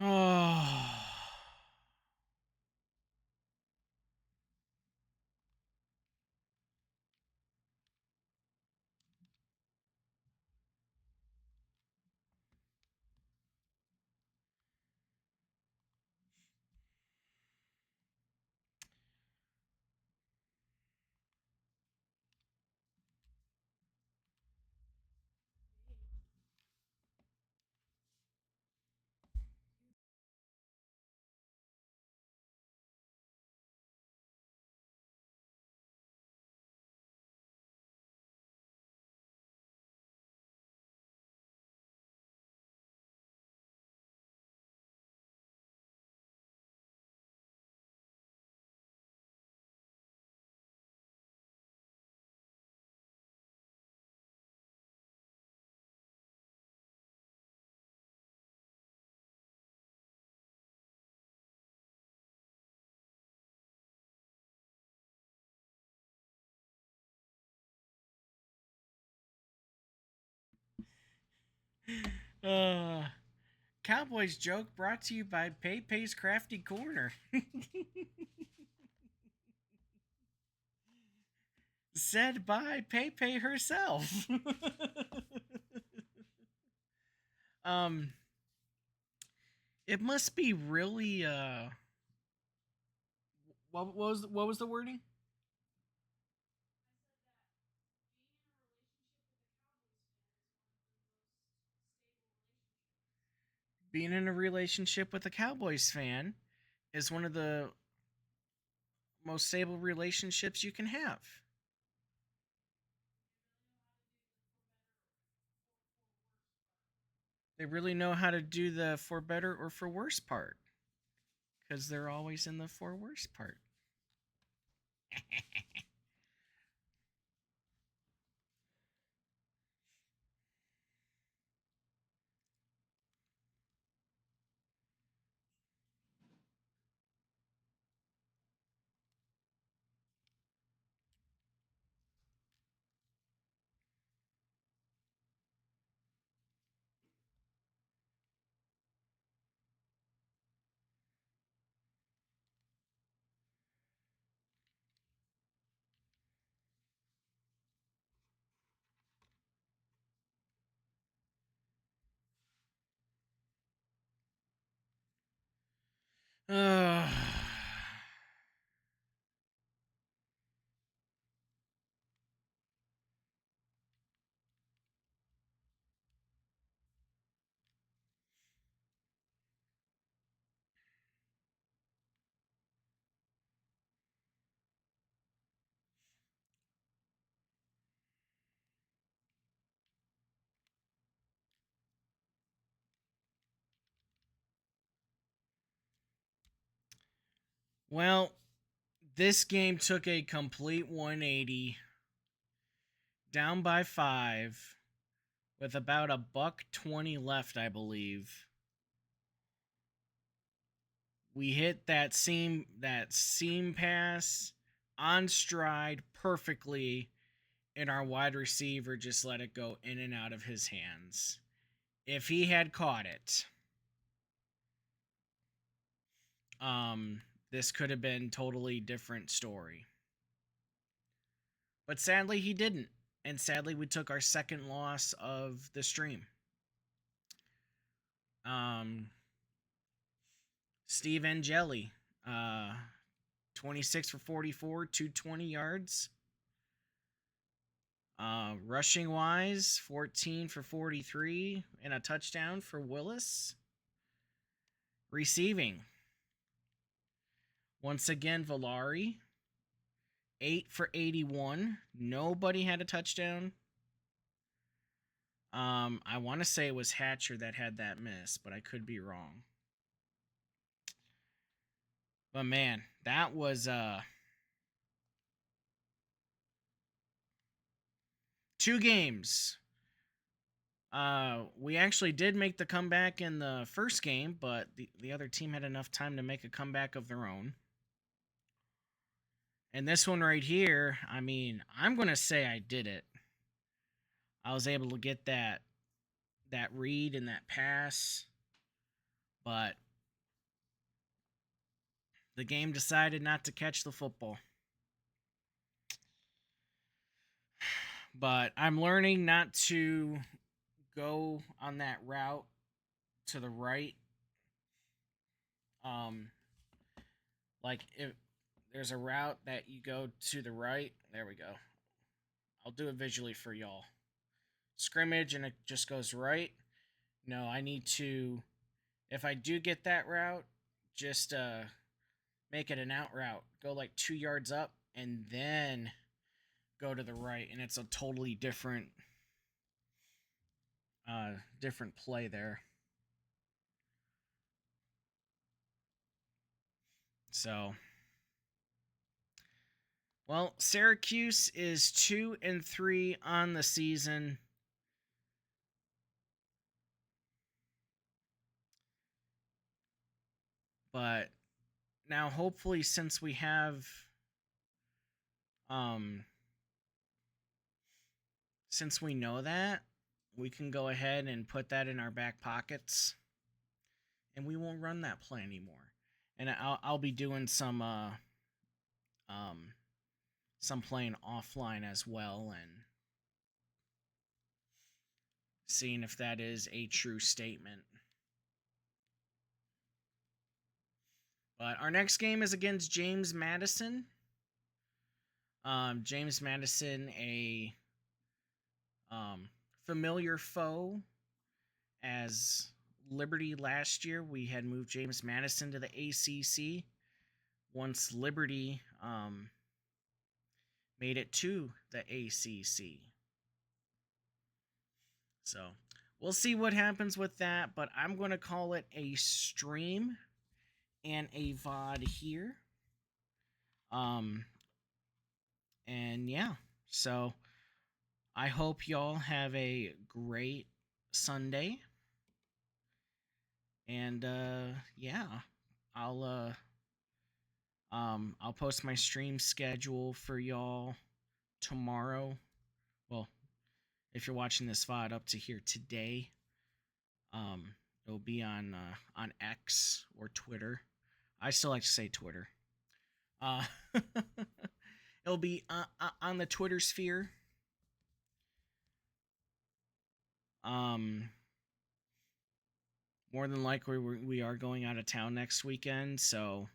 Oh. Uh, Cowboys joke brought to you by PayPay's Crafty Corner. Said by PayPay herself. um, it must be really what was the wording? Being in a relationship with a Cowboys fan is one of the most stable relationships you can have. They really know how to do the for better or for worse part because they're always in the for worse part. Uh, well, this game took a complete 180, down by 5, with about a buck 20 left, I believe. We hit that seam pass on stride perfectly, and our wide receiver just let it go in and out of his hands. If he had caught it, this could have been totally different story. But sadly, he didn't. And sadly, we took our second loss of the stream. Steve Angeli, 26 for 44, 220 yards. Rushing wise, 14 for 43 and a touchdown for Willis. Receiving, once again, Valari, 8 for 81. Nobody had a touchdown. I want to say it was Hatcher that had that miss, but I could be wrong. But man, that was 2 games. We actually did make the comeback in the first game, but the other team had enough time to make a comeback of their own. And this one right here, I mean, I'm going to say I did it. I was able to get that read and that pass, but the game decided not to catch the football. But I'm learning not to go on that route to the right. Like if there's a route that you go to the right, there we go. I'll do it visually for y'all. Scrimmage and it just goes right. No, I need to, if I do get that route, just make it an out route. Go like 2 yards up and then go to the right, and it's a totally different play there. So, well, Syracuse is 2-3 on the season. But now hopefully since we have since we know that, we can go ahead and put that in our back pockets, and we won't run that play anymore. And I'll be doing some playing offline as well, and seeing if that is a true statement. But our next game is against James Madison. James Madison, a familiar foe, as Liberty last year. We had moved James Madison to the ACC once Liberty made it to the ACC. So we'll see what happens with that, but I'm going to call it a stream and a VOD here. And yeah, so I hope y'all have a great Sunday. And yeah, I'll post my stream schedule for y'all tomorrow. Well, if you're watching this VOD up to here today, it'll be on X or Twitter. I still like to say Twitter. It'll be on the Twitter sphere. More than likely we are going out of town next weekend, so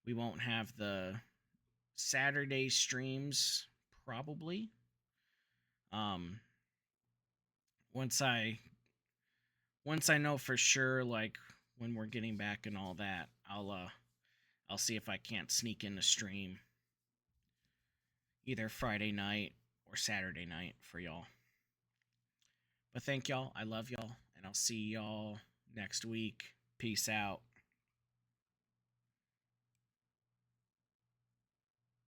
we won't have the Saturday streams probably. Once I know for sure, like when we're getting back and all that, I'll see if I can't sneak in a stream either Friday night or Saturday night for y'all. But thank y'all. I love y'all, and I'll see y'all next week. Peace out.